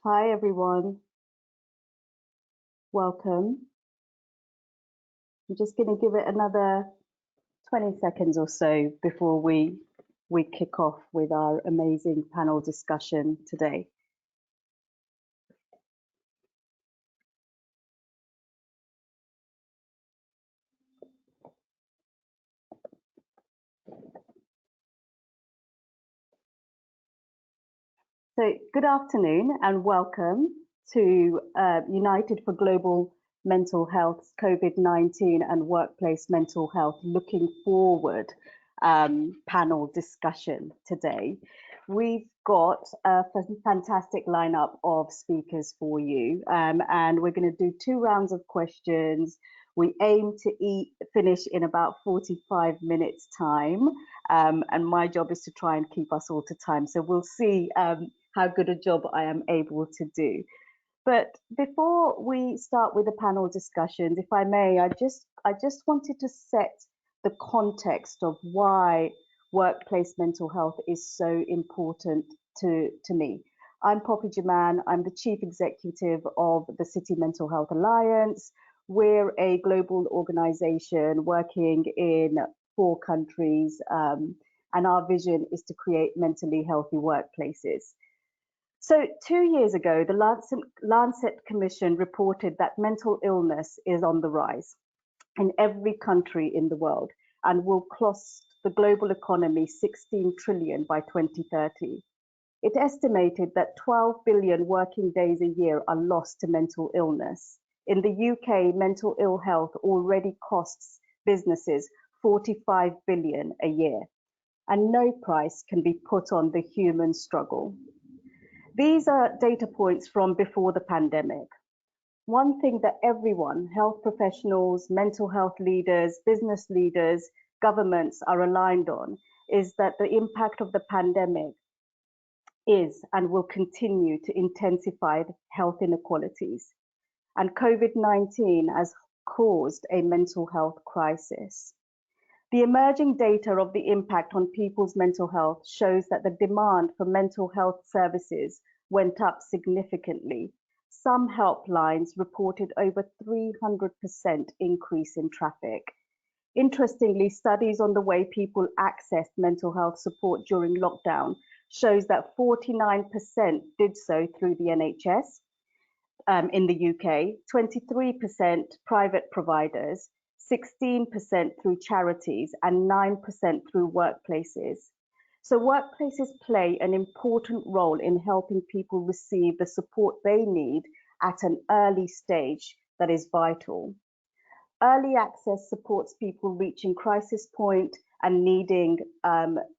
Hi everyone, welcome. I'm just going to give it another 20 seconds or so before we kick off with our amazing panel discussion today. So good afternoon and welcome to United for Global Mental Health COVID-19 and Workplace Mental Health Looking Forward panel discussion today. We've got a fantastic lineup of speakers for you, and we're going to do 2 rounds of questions. We aim to finish in about 45 minutes time, and my job is to try and keep us all to time. So we'll see how good a job I am able to do. But before we start with the panel discussions, if I may, I just wanted to set the context of why workplace mental health is so important to me. I'm Poppy Jaman. I'm the Chief Executive of the City Mental Health Alliance. We're a global organization working in 4 countries, and our vision is to create mentally healthy workplaces. So 2 years ago, the Lancet Commission reported that mental illness is on the rise in every country in the world and will cost the global economy 16 trillion by 2030. It estimated that 12 billion working days a year are lost to mental illness. In the UK, mental ill health already costs businesses 45 billion a year, and no price can be put on the human struggle. These are data points from before the pandemic. One thing that everyone, health professionals, mental health leaders, business leaders, governments are aligned on is that the impact of the pandemic is and will continue to intensify health inequalities. And COVID-19 has caused a mental health crisis. The emerging data of the impact on people's mental health shows that the demand for mental health services went up significantly. Some helplines reported over 300% increase in traffic. Interestingly, studies on the way people accessed mental health support during lockdown shows that 49% did so through the NHS in the UK, 23% private providers, 16% through charities, and 9% through workplaces. So workplaces play an important role in helping people receive the support they need at an early stage that is vital. Early access supports people reaching crisis point and needing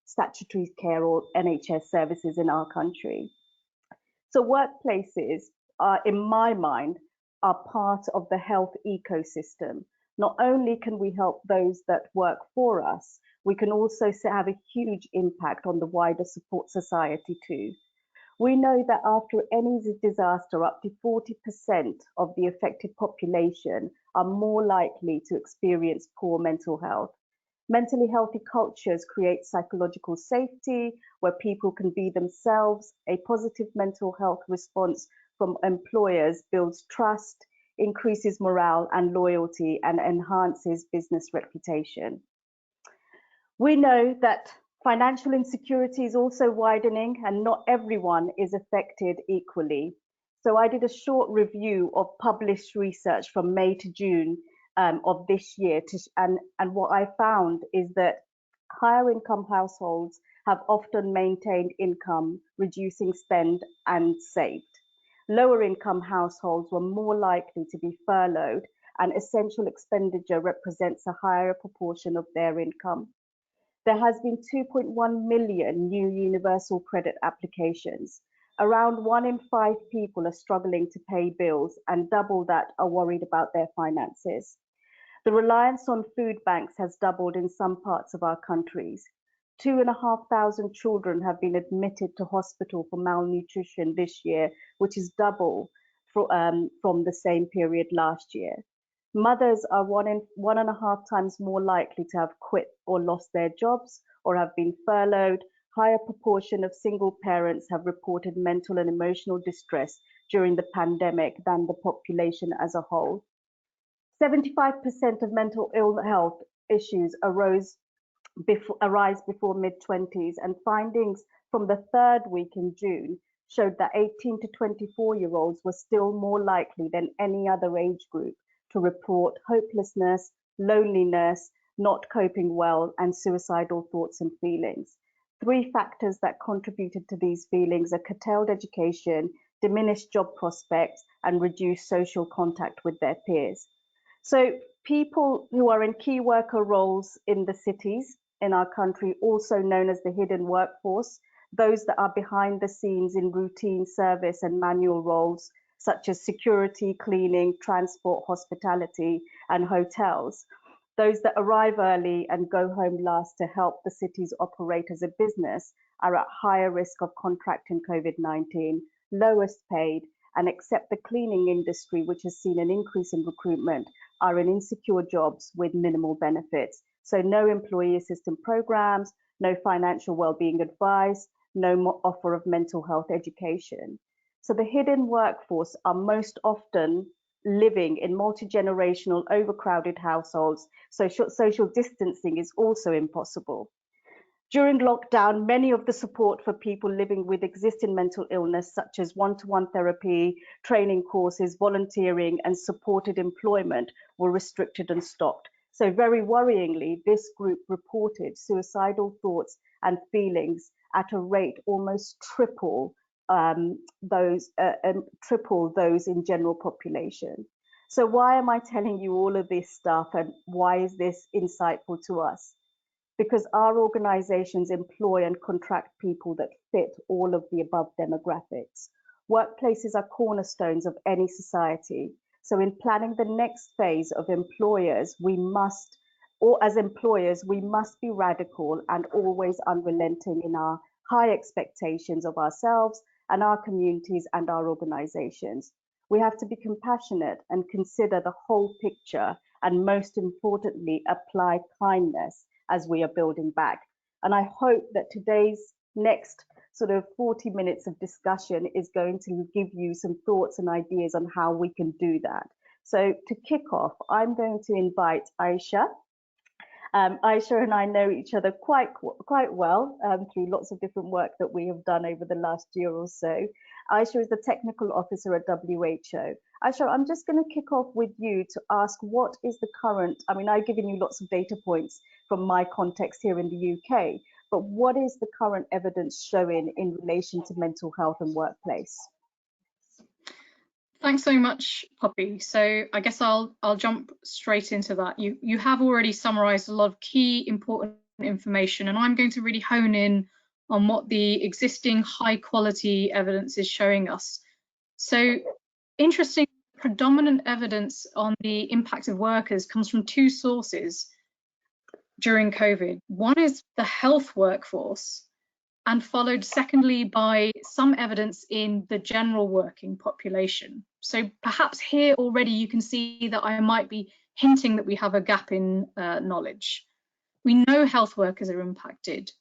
statutory care or NHS services in our country. So workplaces are, in my mind, are part of the health ecosystem. Not only can we help those that work for us, we can also have a huge impact on the wider support society too. We know that after any disaster, up to 40% of the affected population are more likely to experience poor mental health. Mentally healthy cultures create psychological safety where people can be themselves. A positive mental health response from employers builds trust, increases morale and loyalty, and enhances business reputation. We know that financial insecurity is also widening and not everyone is affected equally. So I did a short review of published research from May to June of this year, and what I found is that higher income households have often maintained income, reducing spend and saved. Lower income households were more likely to be furloughed, and essential expenditure represents a higher proportion of their income. There has been 2.1 million new universal credit applications. Around 1 in 5 people are struggling to pay bills, and double that are worried about their finances. The reliance on food banks has doubled in some parts of our countries. 2,500 children have been admitted to hospital for malnutrition this year, which is double from the same period last year. Mothers are 1.5 times more likely to have quit or lost their jobs or have been furloughed. higher proportion of single parents have reported mental and emotional distress during the pandemic than the population as a whole. 75% of mental ill health issues arise before mid-20s, and findings from the third week in June showed that 18 to 24-year-olds were still more likely than any other age group to report hopelessness, loneliness, not coping well, and suicidal thoughts and feelings. Three factors that contributed to these feelings are curtailed education, diminished job prospects, and reduced social contact with their peers. So people who are in key worker roles in the cities in our country, also known as the hidden workforce, those that are behind the scenes in routine service and manual roles, such as security, cleaning, transport, hospitality, and hotels. Those that arrive early and go home last to help the cities operate as a business are at higher risk of contracting COVID-19, lowest paid, and except the cleaning industry, which has seen an increase in recruitment, are in insecure jobs with minimal benefits. So no employee assistance programs, no financial well-being advice, no offer of mental health education. So the hidden workforce are most often living in multi-generational, overcrowded households. So social distancing is also impossible. During lockdown, many of the support for people living with existing mental illness, such as one-to-one therapy, training courses, volunteering, and supported employment, were restricted and stopped. So very worryingly, this group reported suicidal thoughts and feelings at a rate almost triple those in general population. So why am I telling you all of this stuff, and why is this insightful to us? Because our organizations employ and contract people that fit all of the above demographics. Workplaces are cornerstones of any society. So in planning the next phase of employers, we must be radical and always unrelenting in our high expectations of ourselves and our communities and our organizations. We have to be compassionate and consider the whole picture, and most importantly, apply kindness as we are building back. And I hope that today's next sort of 40 minutes of discussion is going to give you some thoughts and ideas on how we can do that. So to kick off, I'm going to invite Aiysha. Aiysha and I know each other quite well through lots of different work that we have done over the last year or so. Aiysha is the technical officer at WHO. Aiysha, I'm just going to kick off with you to ask, what is the current, I mean, I've given you lots of data points from my context here in the UK, but what is the current evidence showing in relation to mental health and workplace? Thanks so much, Poppy. So I guess I'll jump straight into that. You have already summarised a lot of key important information, and I'm going to really hone in on what the existing high quality evidence is showing us. So interesting, predominant evidence on the impact of workers comes from two sources during COVID. One is the health workforce, and followed secondly by some evidence in the general working population. So perhaps here already you can see that I might be hinting that we have a gap in knowledge. We know health workers are impacted.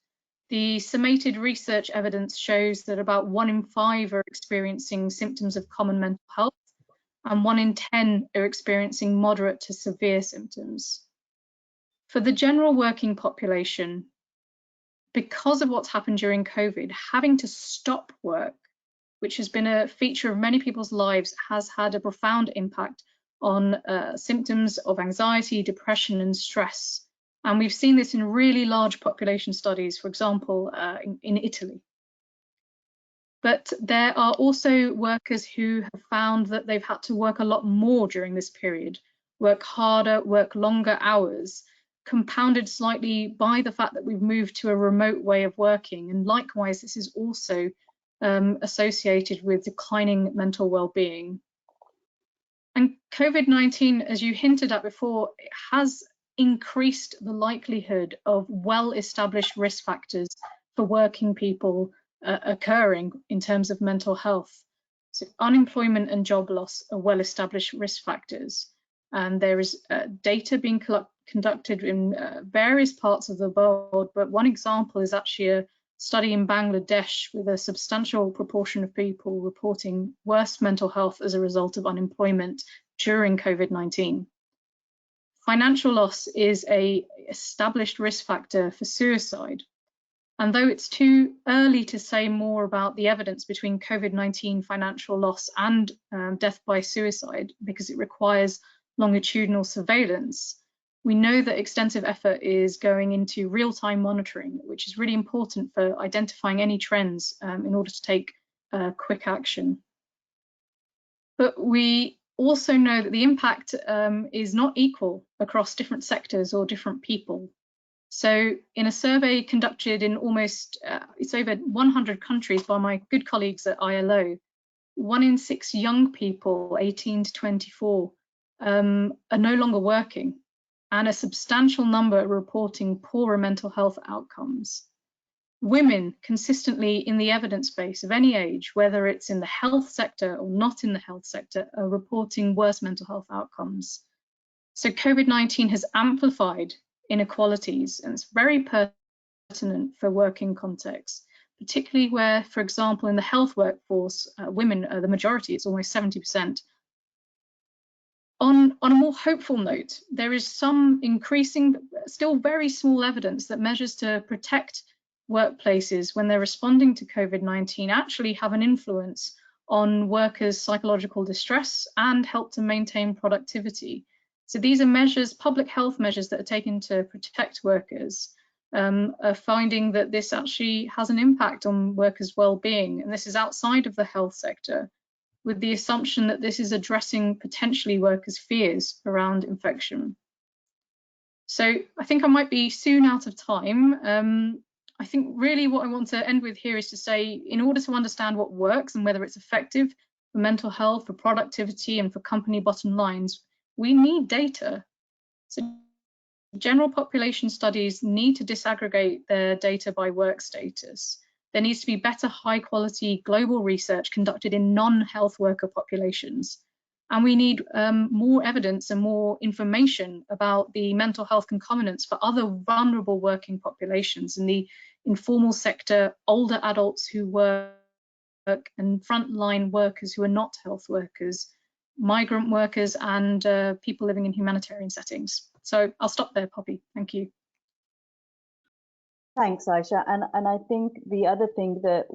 The summated research evidence shows that about 1 in 5 are experiencing symptoms of common mental health, and 1 in 10 are experiencing moderate to severe symptoms. For the general working population, because of what's happened during COVID, having to stop work, which has been a feature of many people's lives, has had a profound impact on symptoms of anxiety, depression, and stress. And we've seen this in really large population studies, for example, in Italy. But there are also workers who have found that they've had to work a lot more during this period, work harder, work longer hours, compounded slightly by the fact that we've moved to a remote way of working. And likewise, this is also associated with declining mental well-being. And COVID-19, as you hinted at before, it has increased the likelihood of well-established risk factors for working people occurring in terms of mental health. So unemployment and job loss are well-established risk factors. And there is data being conducted in various parts of the world, but one example is actually study in Bangladesh with a substantial proportion of people reporting worse mental health as a result of unemployment during COVID-19. Financial loss is an established risk factor for suicide. And though it's too early to say more about the evidence between COVID-19 financial loss and death by suicide, because it requires longitudinal surveillance, we know that extensive effort is going into real-time monitoring, which is really important for identifying any trends in order to take quick action. But we also know that the impact is not equal across different sectors or different people. So in a survey conducted in almost, it's over 100 countries by my good colleagues at ILO, 1 in 6 young people, 18 to 24, are no longer working, and a substantial number are reporting poorer mental health outcomes. Women consistently in the evidence base of any age, whether it's in the health sector or not in the health sector, are reporting worse mental health outcomes. So COVID-19 has amplified inequalities, and it's very pertinent for working contexts, particularly where, for example, in the health workforce, women are the majority, it's almost 70%. On a more hopeful note, there is some increasing, still very small evidence that measures to protect workplaces when they're responding to COVID-19 actually have an influence on workers' psychological distress and help to maintain productivity. So these are measures, public health measures that are taken to protect workers, are finding that this actually has an impact on workers' well-being, and this is outside of the health sector, with the assumption that this is addressing potentially workers' fears around infection. So I think I might be soon out of time. I think really what I want to end with here is to say, in order to understand what works and whether it's effective for mental health, for productivity, and for company bottom lines, we need data. So general population studies need to disaggregate their data by work status. There needs to be better high quality global research conducted in non-health worker populations. And we need more evidence and more information about the mental health concomitants for other vulnerable working populations in the informal sector, older adults who work, and frontline workers who are not health workers, migrant workers, and people living in humanitarian settings. So I'll stop there, Poppy. Thank you. Thanks, Aiysha. And I think the other thing that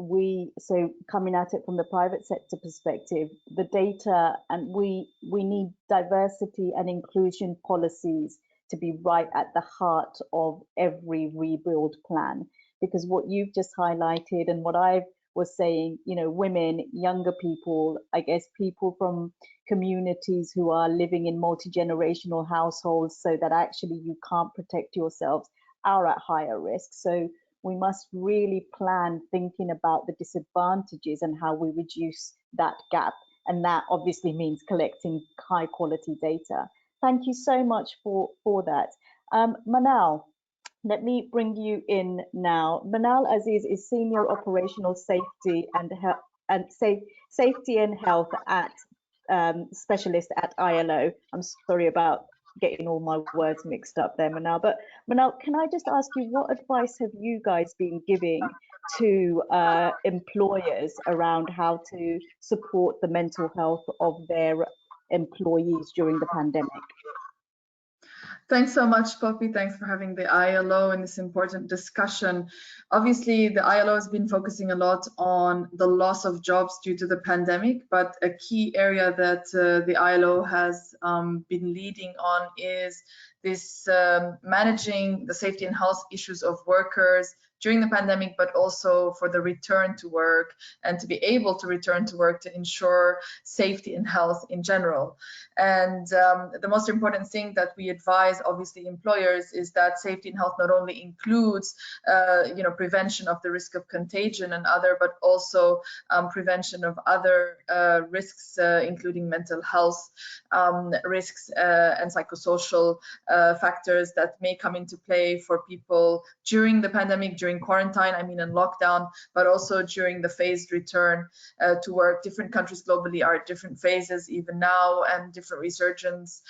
so coming at it from the private sector perspective, the data, and we need diversity and inclusion policies to be right at the heart of every rebuild plan. Because what you've just highlighted and what I was saying, you know, women, younger people, I guess people from communities who are living in multi-generational households, so that actually you can't protect yourselves, are at higher risk. So we must really plan thinking about the disadvantages and how we reduce that gap. And that obviously means collecting high quality data. Thank you so much for that. Manal, let me bring you in now. Manal Aziz is Senior Operational Safety and Safety and Health at Specialist at ILO. I'm sorry about getting all my words mixed up there, Manal. But Manal, can I just ask you, what advice have you guys been giving to employers around how to support the mental health of their employees during the pandemic? Thanks so much, Poppy. Thanks for having the ILO in this important discussion. Obviously, the ILO has been focusing a lot on the loss of jobs due to the pandemic, but a key area that the ILO has been leading on is this managing the safety and health issues of workers during the pandemic, but also for the return to work and to be able to return to work to ensure safety and health in general. And the most important thing that we advise, obviously, employers is that safety and health not only includes, prevention of the risk of contagion and other, but also prevention of other risks, including mental health risks and psychosocial factors that may come into play for people during the pandemic, during during quarantine, I mean in lockdown, but also during the phased return to work. Different countries globally are at different phases even now, and different resurgence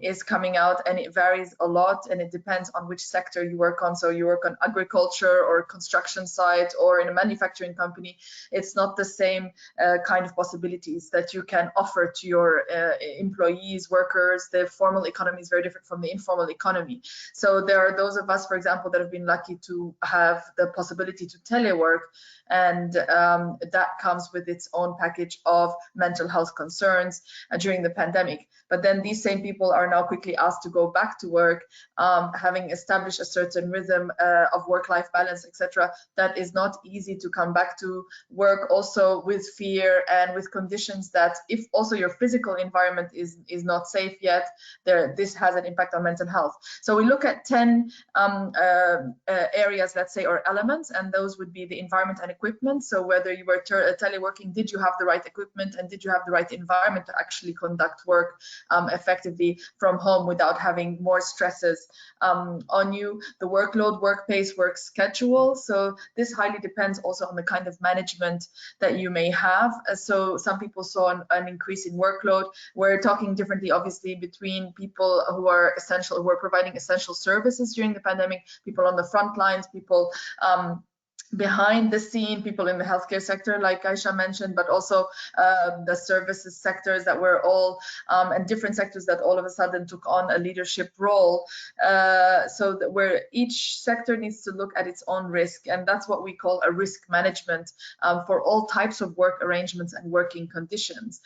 is coming out, and it varies a lot, and it depends on which sector you work on. So you work on agriculture or construction site or in a manufacturing company, it's not the same kind of possibilities that you can offer to your employees, workers. The formal economy is very different from the informal economy. So there are those of us, for example, that have been lucky to have the possibility to telework, and that comes with its own package of mental health concerns during the pandemic. But then these same people are now quickly asked to go back to work, having established a certain rhythm of work-life balance, etc. That is not easy to come back to work, also with fear and with conditions that, if also your physical environment is not safe yet, this has an impact on mental health. So we look at 10 areas, let's say, or elements, and those would be the environment and equipment. So whether you were teleworking, did you have the right equipment, and did you have the right environment to actually conduct work effectively from home without having more stresses on you? The workload, work pace, work schedule. So this highly depends also on the kind of management that you may have. So some people saw an increase in workload. We're talking differently, obviously, between people who are essential, who are providing essential services during the pandemic, people on the front lines, people behind the scene, people in the healthcare sector, like Aiysha mentioned, but also the services sectors that were all, and different sectors that all of a sudden took on a leadership role. So that where each sector needs to look at its own risk, and that's what we call a risk management for all types of work arrangements and working conditions.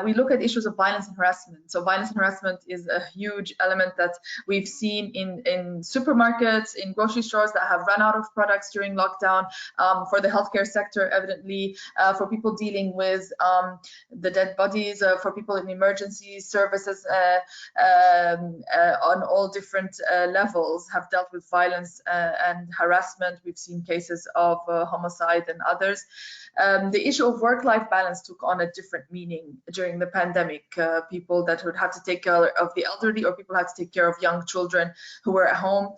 We look at issues of violence and harassment. So violence and harassment is a huge element that we've seen in supermarkets, in grocery stores that have run out of products during lockdown. For the healthcare sector, evidently, for people dealing with the dead bodies, for people in emergency services on all different levels have dealt with violence and harassment. We've seen cases of homicide and others. The issue of work-life balance took on a different meaning during the pandemic. People that would have to take care of the elderly, or people had to take care of young children who were at home.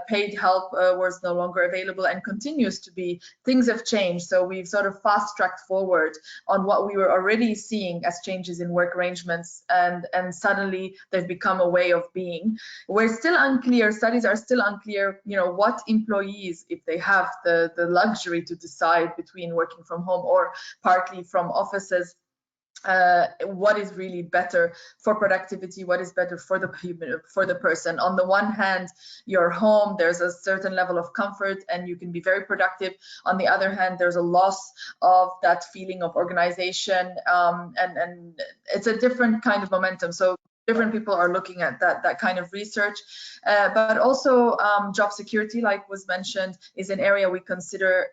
Paid help was no longer available and continues to be. Things have changed, so we've sort of fast-tracked forward on what we were already seeing as changes in work arrangements, and suddenly they've become a way of being. We're still unclear, studies are still unclear, you know, what employees, if they have the luxury to decide between working from home or partly from offices, what is really better for productivity, what is better for the person. On the one hand, you're home, there's a certain level of comfort and you can be very productive. On the other hand, there's a loss of that feeling of organization, and it's a different kind of momentum. So different people are looking at that kind of research, but also job security, like was mentioned, is an area we consider,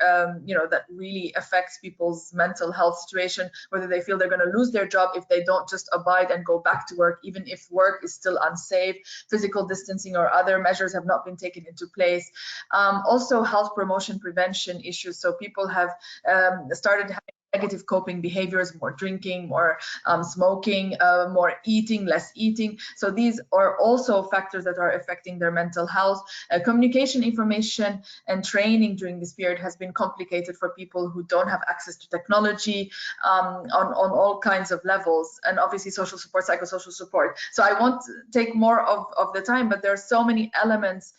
you know, that really affects people's mental health situation, whether they feel they're going to lose their job if they don't just abide and go back to work, even if work is still unsafe, physical distancing or other measures have not been taken into place. Also health promotion prevention issues. So people have started having negative coping behaviors, more drinking, more smoking, more eating, less eating. So these are also factors that are affecting their mental health. Communication, information, and training during this period has been complicated for people who don't have access to technology on all kinds of levels, and obviously social support, psychosocial support. So I won't take more of the time, but there are so many elements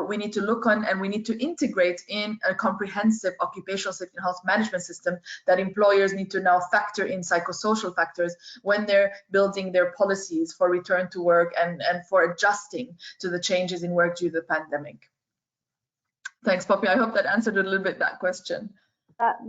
we need to look on, and we need to integrate in a comprehensive occupational safety and health management system that employers need to now factor in psychosocial factors when they're building their policies for return to work and for adjusting to the changes in work due to the pandemic. Thanks, Poppy. I hope that answered a little bit that question.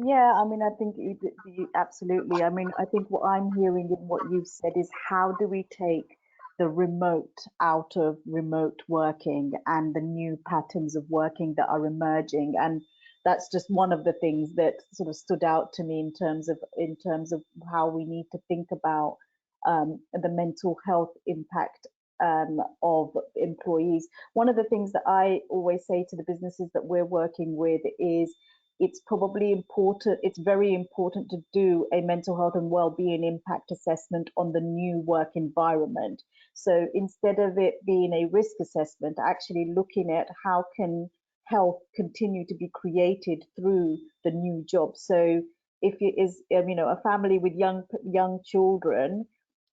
Yeah, I mean, I think you absolutely. I mean, I think what I'm hearing in what you've said is, how do we take the remote out of remote working and the new patterns of working that are emerging? And that's just one of the things that sort of stood out to me in terms of how we need to think about the mental health impact of employees. One of the things that I always say to the businesses that we're working with is, it's probably important, it's very important to do a mental health and well-being impact assessment on the new work environment. So instead of it being a risk assessment, actually looking at how can health continue to be created through the new job. So if it is, a family with young children,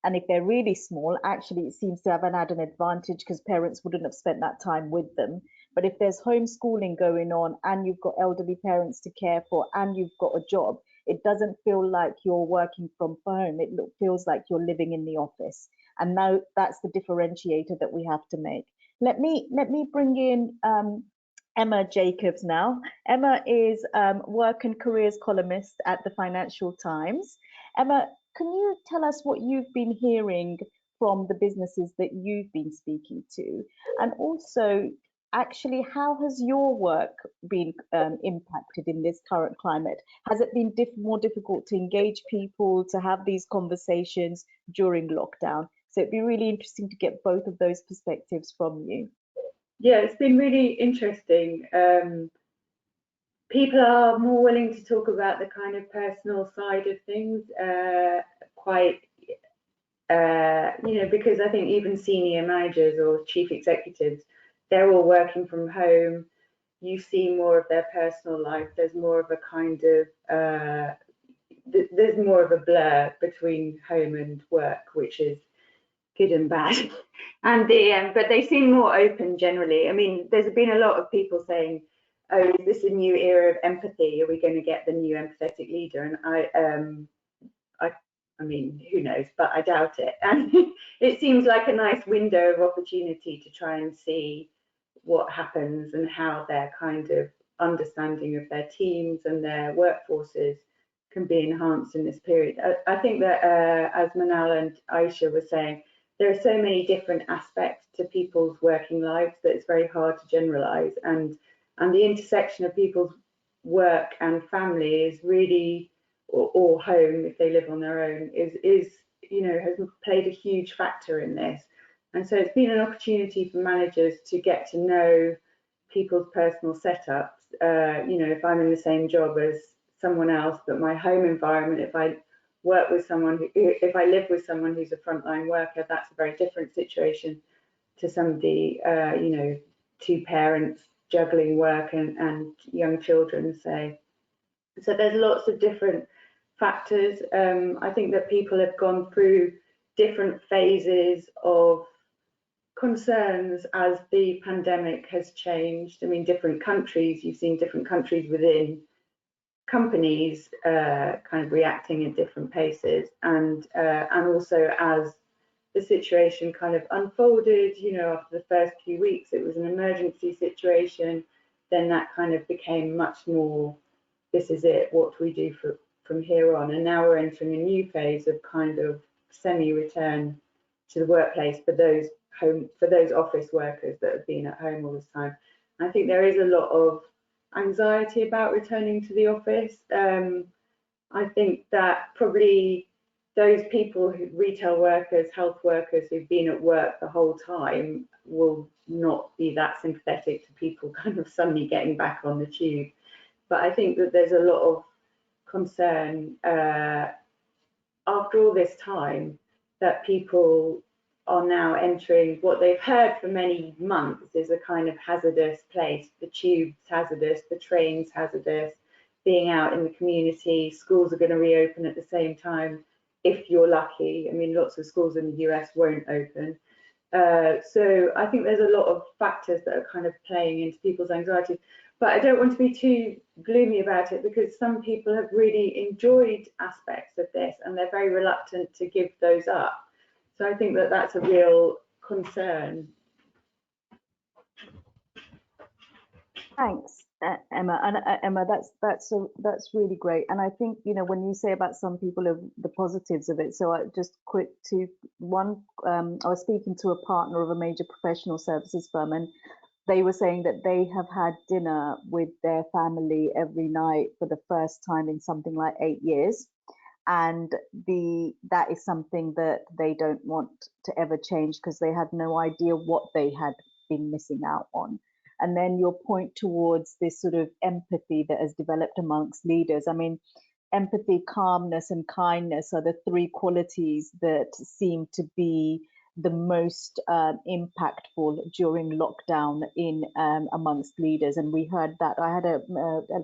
and if they're really small, actually it seems to have an added advantage because parents wouldn't have spent that time with them. But if there's homeschooling going on and you've got elderly parents to care for and you've got a job, it doesn't feel like you're working from home. It feels like you're living in the office. And now that's the differentiator that we have to make. Let me bring in Emma Jacobs now. Emma is work and careers columnist at the Financial Times. Emma, can you tell us what you've been hearing from the businesses that you've been speaking to? And also, actually, how has your work been impacted in this current climate? Has it been more difficult to engage people, to have these conversations during lockdown? So it'd be really interesting to get both of those perspectives from you. Yeah, it's been really interesting. People are more willing to talk about the kind of personal side of things, because I think even senior managers or chief executives, they're all working from home. You see more of their personal life. There's more of a kind of there's more of a blur between home and work, which is good and bad. And but they seem more open generally. I mean, there's been a lot of people saying, "Oh, is this a new era of empathy? Are we going to get the new empathetic leader?" And I mean, who knows? But I doubt it. And it seems like a nice window of opportunity to try and see what happens and how their kind of understanding of their teams and their workforces can be enhanced in this period. I think that, as Manal and Aiysha were saying, there are so many different aspects to people's working lives that it's very hard to generalize, and the intersection of people's work and family is really, or home if they live on their own, is has played a huge factor in this. And so it's been an opportunity for managers to get to know people's personal setups. If I'm in the same job as someone else, but my home environment, if I work with someone, if I live with someone who's a frontline worker, that's a very different situation to somebody, two parents juggling work and young children, say. So there's lots of different factors. I think that people have gone through different phases of concerns as the pandemic has changed. I mean, different countries, you've seen different countries within companies kind of reacting at different paces, and also as the situation kind of unfolded, after the first few weeks it was an emergency situation, then that kind of became much more, this is it, what do we do from here on? And now we're entering a new phase of kind of semi-return to the workplace for those office workers that have been at home all this time. And I think there is a lot of anxiety about returning to the office. I think that probably those people, retail workers, health workers who've been at work the whole time, will not be that sympathetic to people kind of suddenly getting back on the tube. But I think that there's a lot of concern after all this time that people are now entering what they've heard for many months is a kind of hazardous place. The tube's hazardous, the train's hazardous, being out in the community, schools are going to reopen at the same time if you're lucky. I mean, lots of schools in the US won't open. So I think there's a lot of factors that are kind of playing into people's anxieties. But I don't want to be too gloomy about it, because some people have really enjoyed aspects of this and they're very reluctant to give those up. So I think that that's a real concern. Thanks, Emma. And Emma, that's really great. And I think, when you say about some people of the positives of it, so I just quick to one, I was speaking to a partner of a major professional services firm, and they were saying that they have had dinner with their family every night for the first time in something like 8 years. And that is something that they don't want to ever change, because they had no idea what they had been missing out on. And then your point towards this sort of empathy that has developed amongst leaders. I mean, empathy, calmness, and kindness are the three qualities that seem to be the most impactful during lockdown in amongst leaders. And we heard that. I had a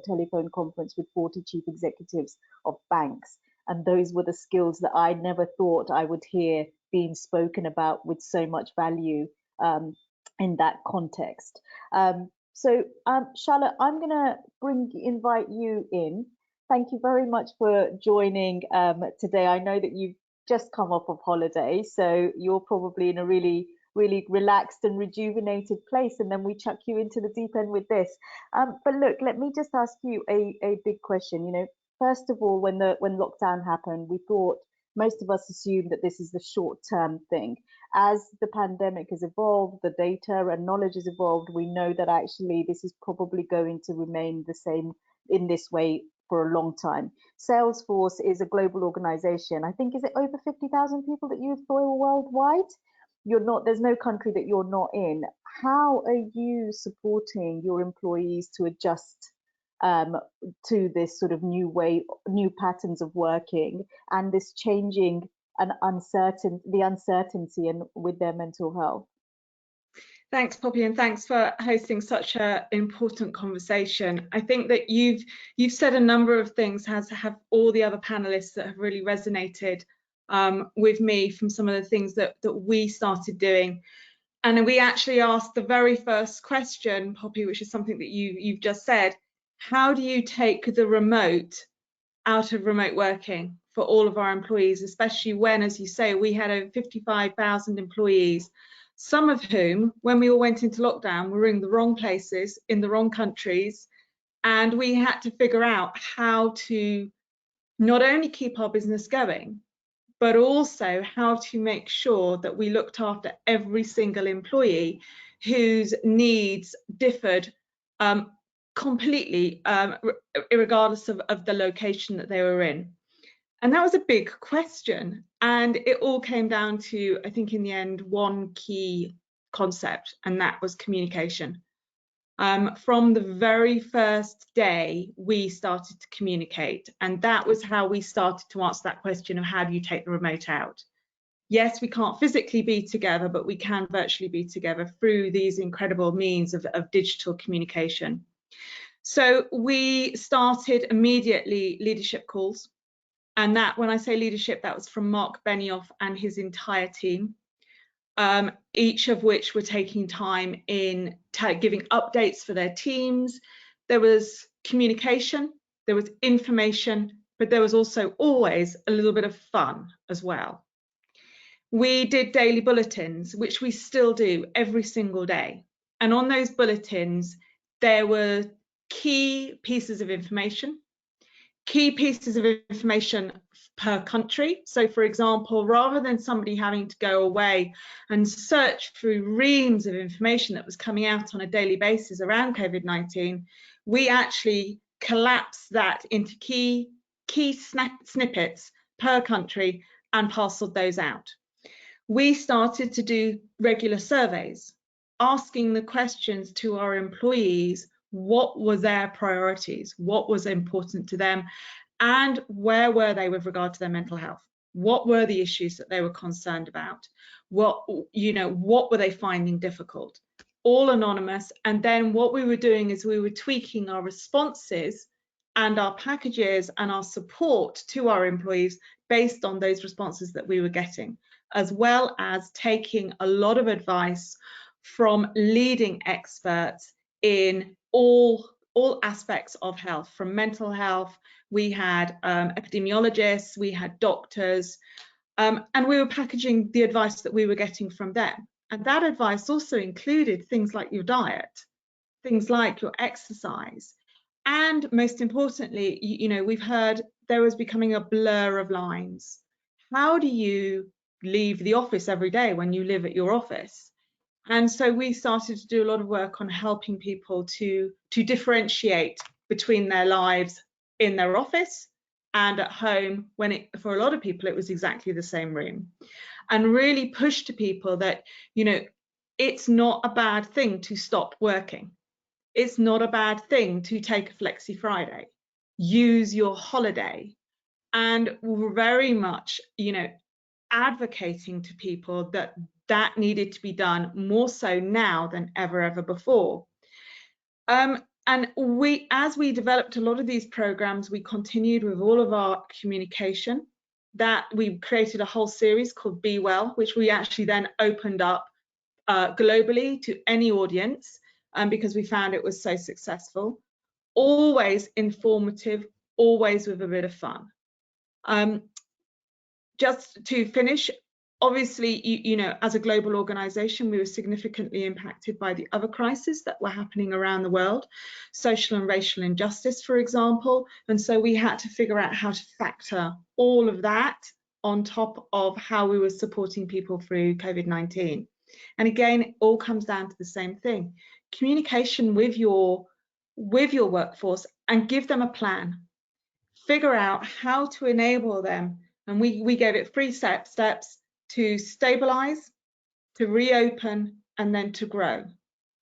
telephone conference with 40 chief executives of banks, and those were the skills that I never thought I would hear being spoken about with so much value in that context. So Charlotte, I'm going to invite you in. Thank you very much for joining today. I know that you've just come off of holiday, so you're probably in a really relaxed and rejuvenated place, and then we chuck you into the deep end with this. But look, let me just ask you a big question. You know, first of all, when lockdown happened, we thought, most of us assumed that this is the short-term thing. As the pandemic has evolved, the data and knowledge has evolved, we know that actually this is probably going to remain the same in this way for a long time. Salesforce is a global organization. I think, is it over 50,000 people that you employ worldwide? There's no country that you're not in. How are you supporting your employees to adjust to this sort of new patterns of working, and this changing and the uncertainty and with their mental health? Thanks, Poppy, and thanks for hosting such an important conversation. I think that you've said a number of things, as have all the other panelists, that have really resonated with me from some of the things that we started doing. And we actually asked the very first question, Poppy, which is something that you've just said. How do you take the remote out of remote working for all of our employees, especially when, as you say, we had over 55,000 employees, some of whom, when we all went into lockdown, were in the wrong places, in the wrong countries, and we had to figure out how to not only keep our business going, but also how to make sure that we looked after every single employee whose needs differed completely, regardless of the location that they were in. And that was a big question. And it all came down to, I think in the end, one key concept, and that was communication. From the very first day, we started to communicate. And that was how we started to answer that question of how do you take the remote out? Yes, we can't physically be together, but we can virtually be together through these incredible means of digital communication. So we started immediately leadership calls. And that, when I say leadership, that was from Mark Benioff and his entire team, each of which were taking time in giving updates for their teams. There was communication, there was information, but there was also always a little bit of fun as well. We did daily bulletins, which we still do every single day. And on those bulletins, there were key pieces of information per country. So for example, rather than somebody having to go away and search through reams of information that was coming out on a daily basis around COVID-19, we actually collapsed that into key snippets per country and parceled those out. We started to do regular surveys, asking the questions to our employees: what were their priorities, what was important to them, and where were they with regard to their mental health? What were the issues that they were concerned about? What were they finding difficult? All anonymous. And then what we were doing is we were tweaking our responses and our packages and our support to our employees based on those responses that we were getting, as well as taking a lot of advice from leading experts in all aspects of health, from mental health. We had epidemiologists, we had doctors, and we were packaging the advice that we were getting from them. And that advice also included things like your diet, things like your exercise. And most importantly, we've heard there was becoming a blur of lines. How do you leave the office every day when you live at your office? And so we started to do a lot of work on helping people to differentiate between their lives in their office and at home, when for a lot of people, it was exactly the same room. And really push to people that, it's not a bad thing to stop working. It's not a bad thing to take a Flexi Friday. Use your holiday. And we're very much, advocating to people that that needed to be done more so now than ever before. And as we developed a lot of these programs, we continued with all of our communication. That we created a whole series called Be Well, which we actually then opened up globally to any audience, because we found it was so successful. Always informative, always with a bit of fun. Just to finish, obviously, you know, as a global organization, we were significantly impacted by the other crises that were happening around the world, social and racial injustice, for example. And so we had to figure out how to factor all of that on top of how we were supporting people through COVID-19. And again, it all comes down to the same thing: communication with your workforce, and give them a plan. Figure out how to enable them. And we gave it 3 steps to stabilize, to reopen, and then to grow.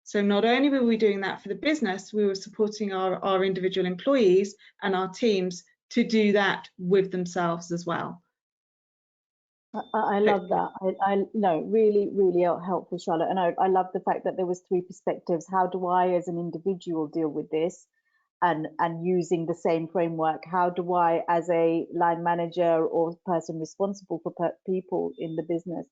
So not only were we doing that for the business, we were supporting our individual employees and our teams to do that with themselves as well. I love that. I no, really, really helpful, Charlotte. And I love the fact that there was 3 perspectives. How do I, as an individual, deal with this? And using the same framework, how do I, as a line manager or person responsible for people in the business,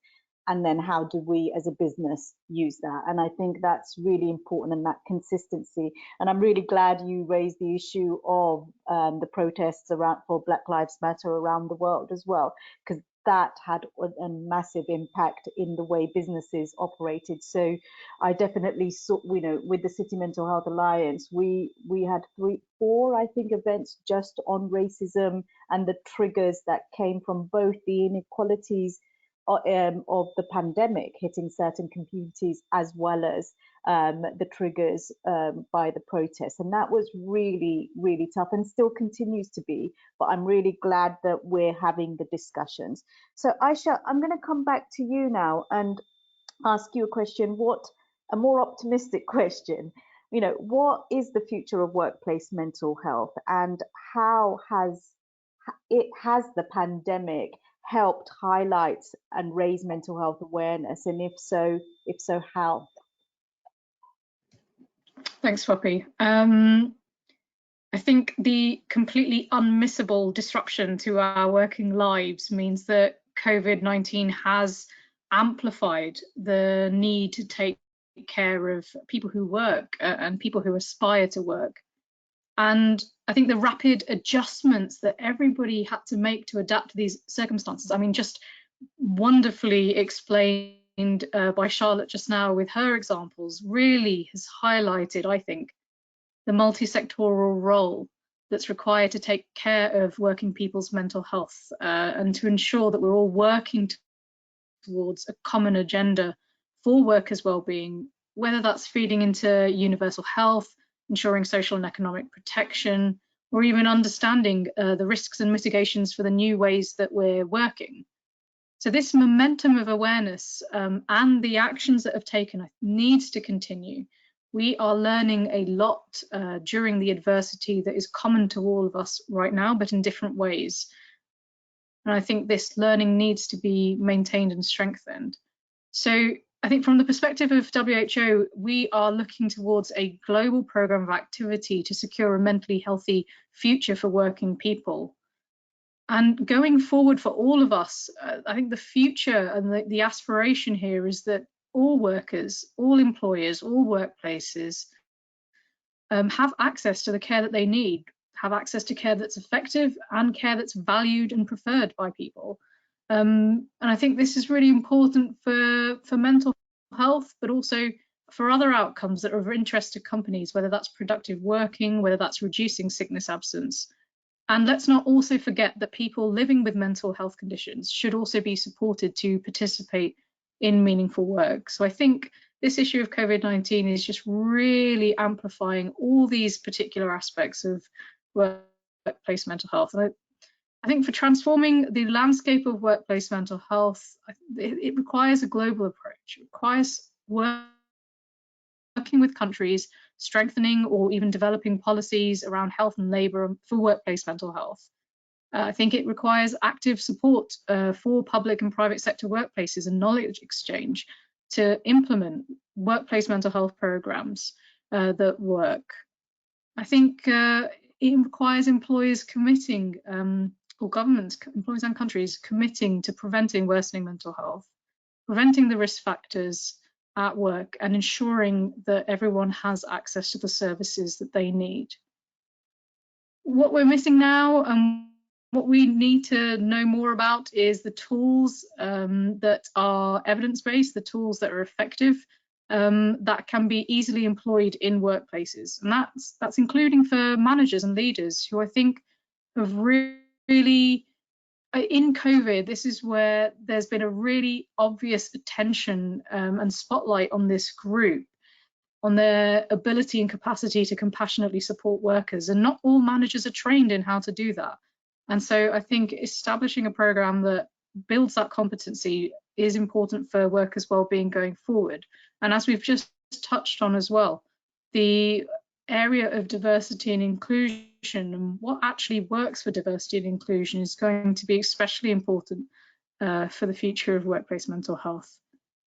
and then how do we as a business use that? And I think that's really important, and that consistency. And I'm really glad you raised the issue of the protests around for Black Lives Matter around the world as well, because that had a massive impact in the way businesses operated. So I definitely saw, you know, with the City Mental Health Alliance, we had 4, I think, events just on racism and the triggers that came from both the inequalities of the pandemic hitting certain communities, as well as the triggers by the protests. And that was really, really tough, and still continues to be. But I'm really glad that we're having the discussions. So Aiysha, I'm going to come back to you now and ask you a question, a more optimistic question. You know, what is the future of workplace mental health, and how has the pandemic helped highlight and raise mental health awareness, and if so, how? Thanks, Poppy. I think the completely unmissable disruption to our working lives means that COVID-19 has amplified the need to take care of people who work and people who aspire to work. And I think the rapid adjustments that everybody had to make to adapt to these circumstances, I mean, just wonderfully explained by Charlotte just now with her examples, really has highlighted, I think, the multi-sectoral role that's required to take care of working people's mental health and to ensure that we're all working towards a common agenda for workers' well-being, whether that's feeding into universal health, ensuring social and economic protection, or even understanding the risks and mitigations for the new ways that we're working. So this momentum of awareness and the actions that have taken needs to continue. We are learning a lot during the adversity that is common to all of us right now, but in different ways. And I think this learning needs to be maintained and strengthened. So I think from the perspective of WHO, we are looking towards a global program of activity to secure a mentally healthy future for working people. And going forward for all of us, I think the future and the aspiration here is that all workers, all employers, all workplaces have access to the care that they need, have access to care that's effective and care that's valued and preferred by people. And I think this is really important for mental health, but also for other outcomes that are of interest to companies, whether that's productive working, whether that's reducing sickness absence. And let's not also forget that people living with mental health conditions should also be supported to participate in meaningful work. So I think this issue of COVID-19 is just really amplifying all these particular aspects of workplace mental health. And I think for transforming the landscape of workplace mental health, it requires a global approach. It requires working with countries, strengthening or even developing policies around health and labour for workplace mental health. I think it requires active support for public and private sector workplaces and knowledge exchange to implement workplace mental health programs that work. I think it requires employers committing, or governments, employers and countries committing to preventing worsening mental health, preventing the risk factors at work, and ensuring that everyone has access to the services that they need. What we're missing now, and what we need to know more about, is the tools that are evidence-based, the tools that are effective, that can be easily employed in workplaces. And that's including for managers and leaders who I think have really, in COVID, this is where there's been a really obvious attention and spotlight on this group, on their ability and capacity to compassionately support workers. And not all managers are trained in how to do that. And so I think establishing a program that builds that competency is important for workers' wellbeing going forward. And as we've just touched on as well, the area of diversity and inclusion and what actually works for diversity and inclusion is going to be especially important for the future of workplace mental health.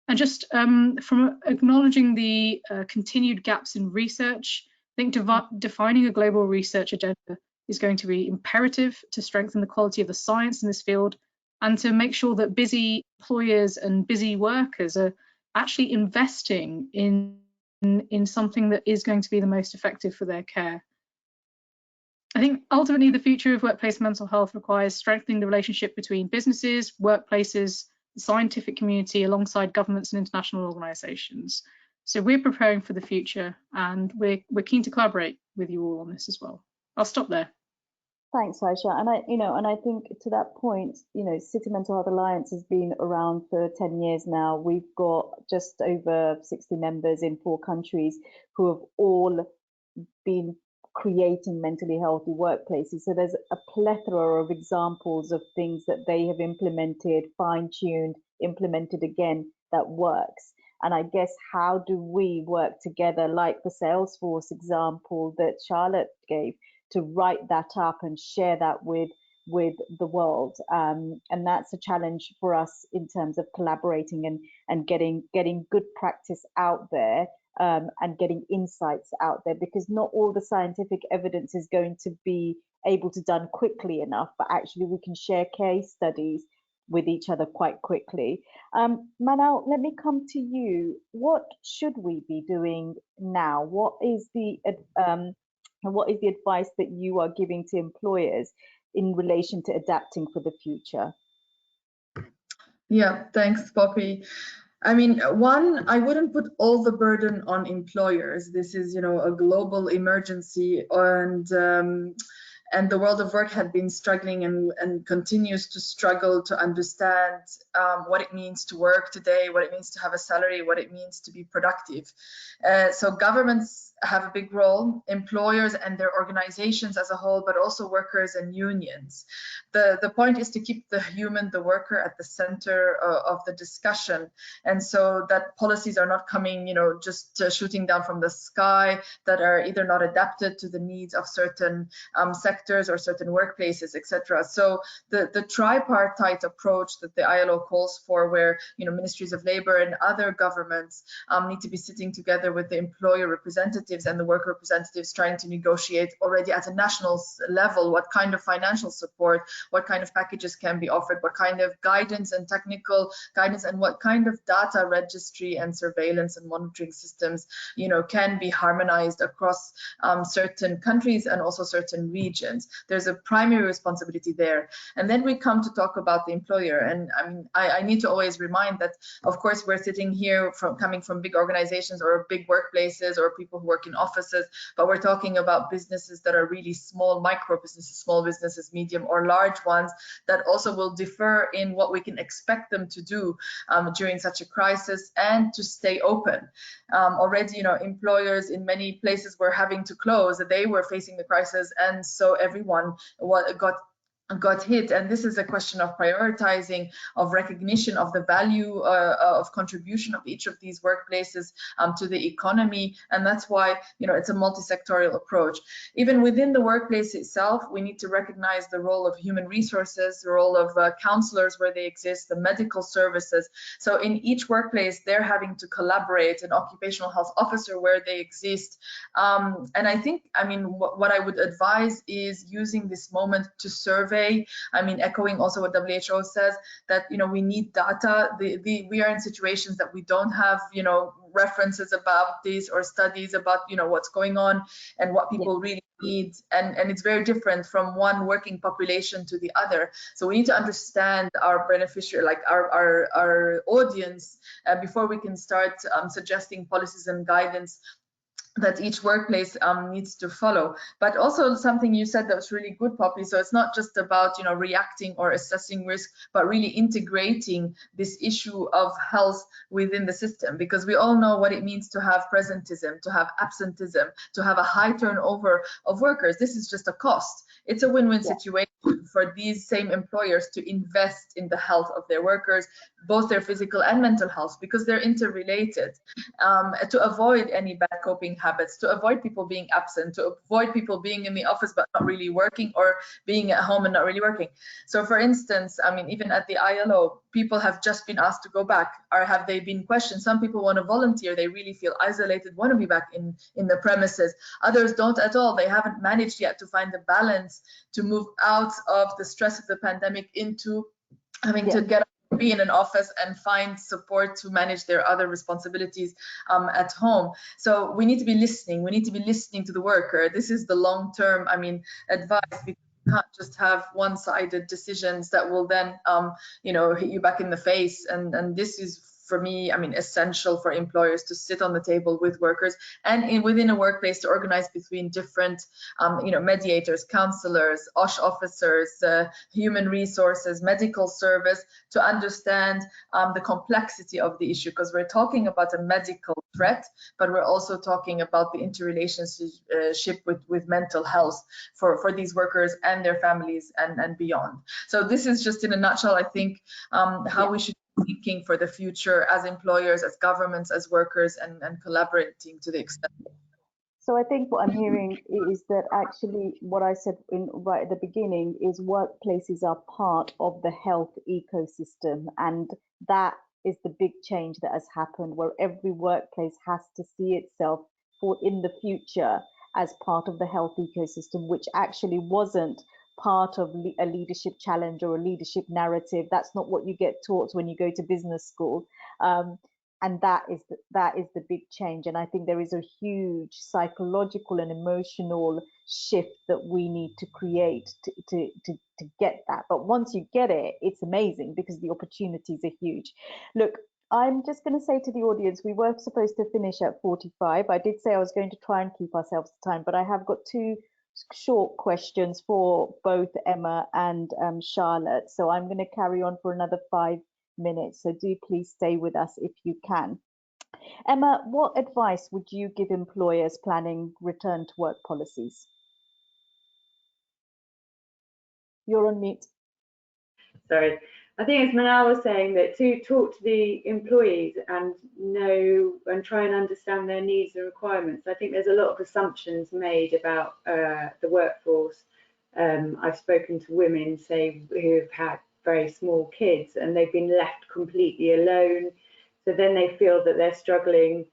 And just from acknowledging the continued gaps in research, I think defining a global research agenda is going to be imperative to strengthen the quality of the science in this field, and to make sure that busy employers and busy workers are actually investing in something that is going to be the most effective for their care. I think ultimately the future of workplace mental health requires strengthening the relationship between businesses, workplaces, the scientific community, alongside governments and international organisations. So we're preparing for the future, and we're keen to collaborate with you all on this as well. I'll stop there. Thanks, Aiysha. And I think to that point, City Mental Health Alliance has been around for 10 years now. We've got just over 60 members in 4 countries who have all been creating mentally healthy workplaces. So there's a plethora of examples of things that they have implemented, fine-tuned, implemented again, that works. And I guess, how do we work together, like the Salesforce example that Charlotte gave, to write that up and share that with the world? And that's a challenge for us in terms of collaborating and getting good practice out there, and getting insights out there, because not all the scientific evidence is going to be able to done quickly enough, but actually we can share case studies with each other quite quickly. Manal, let me come to you. What should we be doing now? What is the advice that you are giving to employers in relation to adapting for the future? Yeah, thanks, Poppy. I mean, one, I wouldn't put all the burden on employers. This is, a global emergency, and the world of work had been struggling and continues to struggle to understand what it means to work today, what it means to have a salary, what it means to be productive. So governments have a big role, employers and their organizations as a whole, but also workers and unions. The point is to keep the human, the worker, at the center of the discussion, and so that policies are not coming, just shooting down from the sky, that are either not adapted to the needs of certain sectors or certain workplaces, etc. So the tripartite approach that the ILO calls for, where ministries of labor and other governments need to be sitting together with the employer representatives and the worker representatives, trying to negotiate already at a national level what kind of financial support, what kind of packages can be offered, what kind of guidance and technical guidance, and what kind of data registry and surveillance and monitoring systems can be harmonized across certain countries and also certain regions. There's a primary responsibility there, and then we come to talk about the employer. And I need to always remind that, of course, we're sitting here coming from big organizations or big workplaces or people who work in offices, but we're talking about businesses that are really small, micro businesses, small businesses, medium or large ones, that also will differ in what we can expect them to do during such a crisis, and to stay open. Already, employers in many places were having to close. They were facing the crisis, and so everyone got got hit, and this is a question of prioritizing, of recognition of the value of contribution of each of these workplaces to the economy, and that's why, you know, it's a multi-sectorial approach. Even within the workplace itself, we need to recognize the role of human resources, the role of counselors where they exist, the medical services. So in each workplace, they're having to collaborate, an occupational health officer where they exist, and I think, I mean, what I would advise is using this moment to survey. I mean, echoing also what WHO says, that, you know, we need data. We are in situations that we don't have, you know, references about this or studies about, you know, what's going on and what people really need, and it's very different from one working population to the other. So we need to understand our beneficiary, like our audience, before we can start suggesting policies and guidance that each workplace needs to follow. But also something you said that was really good, Poppy. So it's not just about, you know, reacting or assessing risk, but really integrating this issue of health within the system, because we all know what it means to have presentism, to have absenteeism, to have a high turnover of workers. This is just a cost. It's a win-win situation for these same employers to invest in the health of their workers, both their physical and mental health, because they're interrelated, to avoid any bad coping habits, to avoid people being absent, to avoid people being in the office but not really working, or being at home and not really working. So for instance, I mean, even at the ILO, people have just been asked to go back, or have they been questioned? Some people want to volunteer, they really feel isolated, want to be back in the premises. Others don't at all. They haven't managed yet to find the balance to move out of the stress of the pandemic into having to get up, be in an office and find support to manage their other responsibilities at home. So we need to be listening. We need to be listening to the worker. This is the long-term, I mean, advice. We can't just have one-sided decisions that will then, you know, hit you back in the face. And this is, for me, I mean, essential for employers to sit on the table with workers, and within a workplace to organize between different, you know, mediators, counselors, OSH officers, human resources, medical service, to understand the complexity of the issue, because we're talking about a medical threat, but we're also talking about the interrelationship with mental health for these workers and their families and beyond. So this is just in a nutshell, I think, how we should thinking for the future as employers, as governments, as workers, and collaborating to the extent. So I think what I'm hearing is that actually what I said right at the beginning is workplaces are part of the health ecosystem, and that is the big change that has happened, where every workplace has to see itself in the future as part of the health ecosystem, which actually wasn't part of a leadership challenge or a leadership narrative. That's not what you get taught when you go to business school, and that is the big change. And I think there is a huge psychological and emotional shift that we need to create to get that. But once you get it, it's amazing, because the opportunities are huge. Look, I'm just going to say to the audience, we were supposed to finish at 45. I did say I was going to try and keep ourselves to time, but I have got two short questions for both Emma and Charlotte. So I'm going to carry on for another 5 minutes. So do please stay with us if you can. Emma, what advice would you give employers planning return to work policies? You're on mute. Sorry. I think as Manal was saying, that to talk to the employees and know and try and understand their needs and requirements. I think there's a lot of assumptions made about the workforce. I've spoken to women, say, who have had very small kids and they've been left completely alone. So then they feel that they're struggling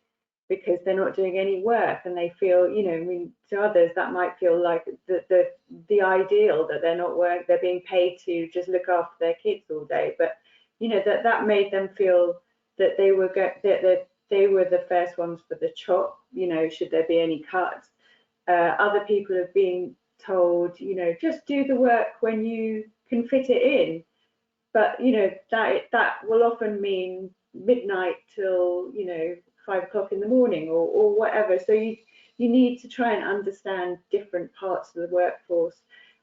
because they're not doing any work, and they feel, you know, I mean, to others that might feel like the ideal, that they're not work, they're being paid to just look after their kids all day. But you know, that made them feel that they were that they were the first ones for the chop, you know, should there be any cuts. Other people have been told, you know, just do the work when you can fit it in. But you know, that will often mean midnight till, you know, 5 o'clock in the morning or whatever. So you need to try and understand different parts of the workforce,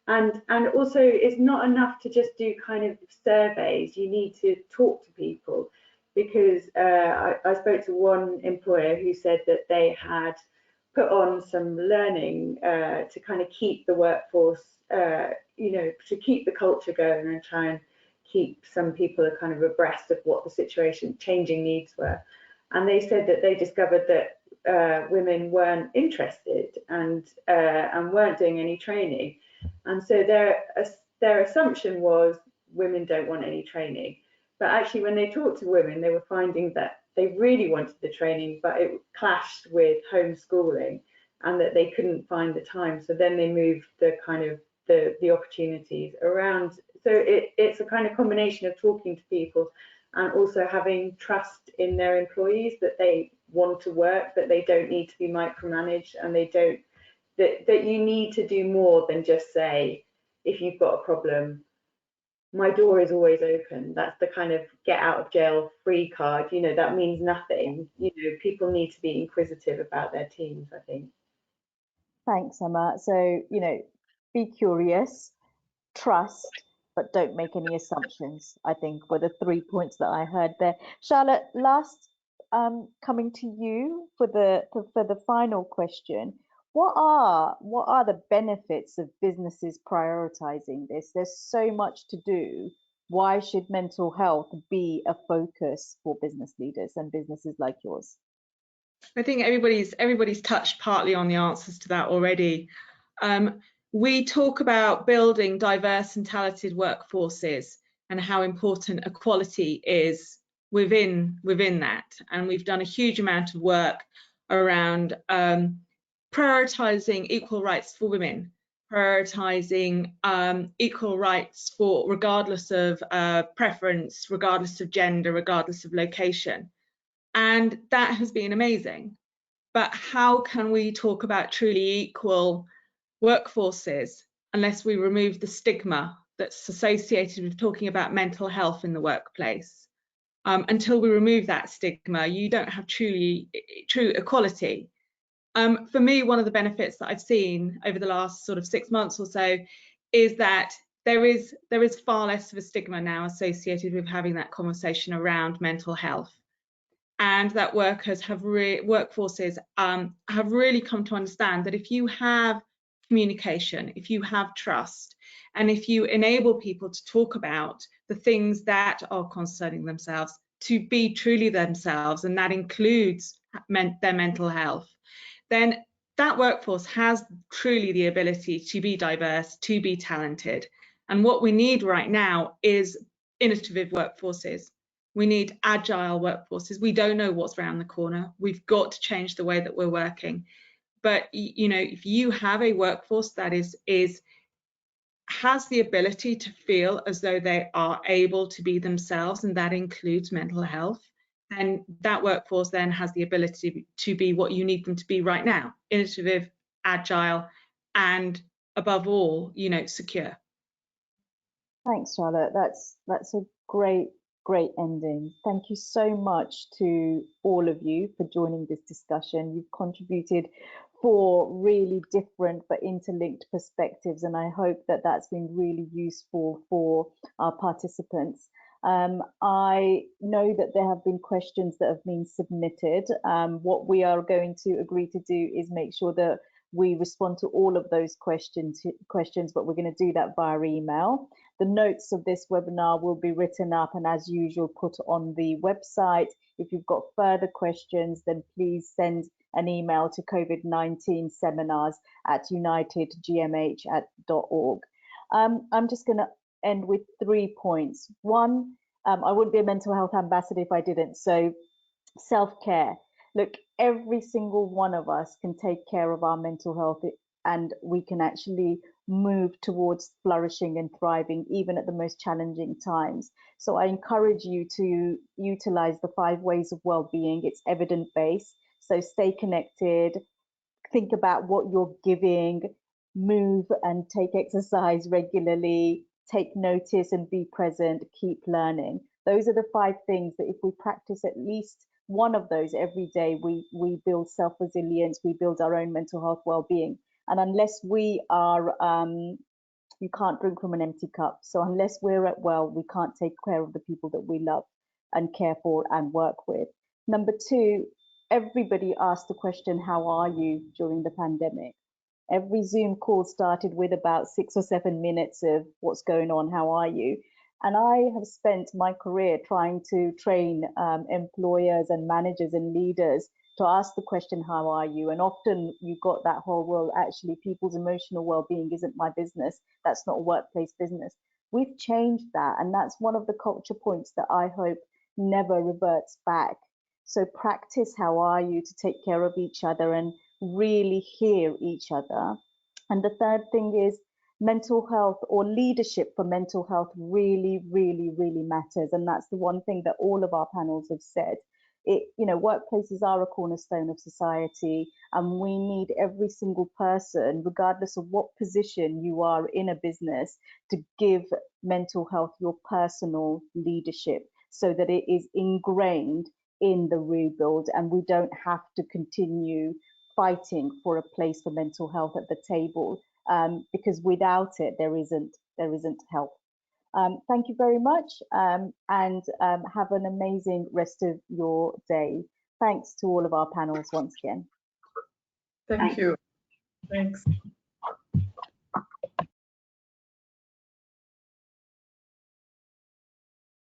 and also it's not enough to just do kind of surveys. You need to talk to people, because I spoke to one employer who said that they had put on some learning to kind of keep the workforce, you know, to keep the culture going and try and keep some people kind of abreast of what the situation, changing needs were. And they said that they discovered that women weren't interested and weren't doing any training. And so their assumption was women don't want any training. But actually, when they talked to women, they were finding that they really wanted the training, but it clashed with homeschooling and that they couldn't find the time. So then they moved the kind of the opportunities around. So it's a kind of combination of talking to people and also having trust in their employees that they want to work, that they don't need to be micromanaged, and they don't, that you need to do more than just say, if you've got a problem, my door is always open. That's the kind of get out of jail free card. You know, that means nothing. You know, people need to be inquisitive about their teams, I think. Thanks, Emma. So, you know, be curious, trust, but don't make any assumptions, I think were the 3 points that I heard there. Charlotte, last coming to you for the final question. What are the benefits of businesses prioritizing this? There's so much to do. Why should mental health be a focus for business leaders and businesses like yours? I think everybody's touched partly on the answers to that already. We talk about building diverse and talented workforces and how important equality is within that. And we've done a huge amount of work around prioritizing equal rights for women, prioritizing equal rights for regardless of preference, regardless of gender, regardless of location. And that has been amazing. But how can we talk about truly equal workforces unless we remove the stigma that's associated with talking about mental health in the workplace? Until we remove that stigma, you don't have true equality. For me, one of the benefits that I've seen over the last sort of 6 months or so is that there is far less of a stigma now associated with having that conversation around mental health. And that workforces have really come to understand that if you have communication, if you have trust, and if you enable people to talk about the things that are concerning themselves, to be truly themselves, and that includes their mental health, then that workforce has truly the ability to be diverse, to be talented. And what we need right now is innovative workforces. We need agile workforces. We don't know what's around the corner. We've got to change the way that we're working. But you know, if you have a workforce that has the ability to feel as though they are able to be themselves, and that includes mental health, then that workforce then has the ability to be what you need them to be right now: innovative, agile, and above all, you know, secure. Thanks, Charlotte. That's a great ending. Thank you so much to all of you for joining this discussion. You've contributed 4 really different but interlinked perspectives, and I hope that that's been really useful for our participants. I know that there have been questions that have been submitted. What we are going to agree to do is make sure that we respond to all of those questions, but we're going to do that via email. The notes of this webinar will be written up and, as usual, put on the website. If you've got further questions, then please send an email to COVID-19 seminars@unitedgmh.org. I'm just going to end with 3 points. One, I wouldn't be a mental health ambassador if I didn't. So self-care. Look, every single one of us can take care of our mental health, and we can actually move towards flourishing and thriving even at the most challenging times. So I encourage you to utilize the 5 ways of well-being. It's evidence-based. So stay connected, think about what you're giving, move and take exercise regularly, take notice and be present, keep learning. Those are the 5 things that if we practice at least one of those every day, we build self-resilience, we build our own mental health well-being. And unless we are, you can't drink from an empty cup. So unless we're at well, we can't take care of the people that we love and care for and work with. Number 2, everybody asked the question, how are you during the pandemic? Every Zoom call started with about 6 or 7 minutes of what's going on, how are you? And I have spent my career trying to train employers and managers and leaders to ask the question, how are you? And often you got that whole, well, actually people's emotional well-being isn't my business. That's not a workplace business. We've changed that. And that's one of the culture points that I hope never reverts back. So practice how are you to take care of each other and really hear each other. And the third thing is mental health, or leadership for mental health, really, really, really matters. And that's the one thing that all of our panels have said. Workplaces are a cornerstone of society, and we need every single person, regardless of what position you are in a business, to give mental health your personal leadership so that it is ingrained in the rebuild and we don't have to continue fighting for a place for mental health at the table, because without it there isn't help. Thank you very much, and have an amazing rest of your day. Thanks to all of our panels once again. Thank you. Thanks.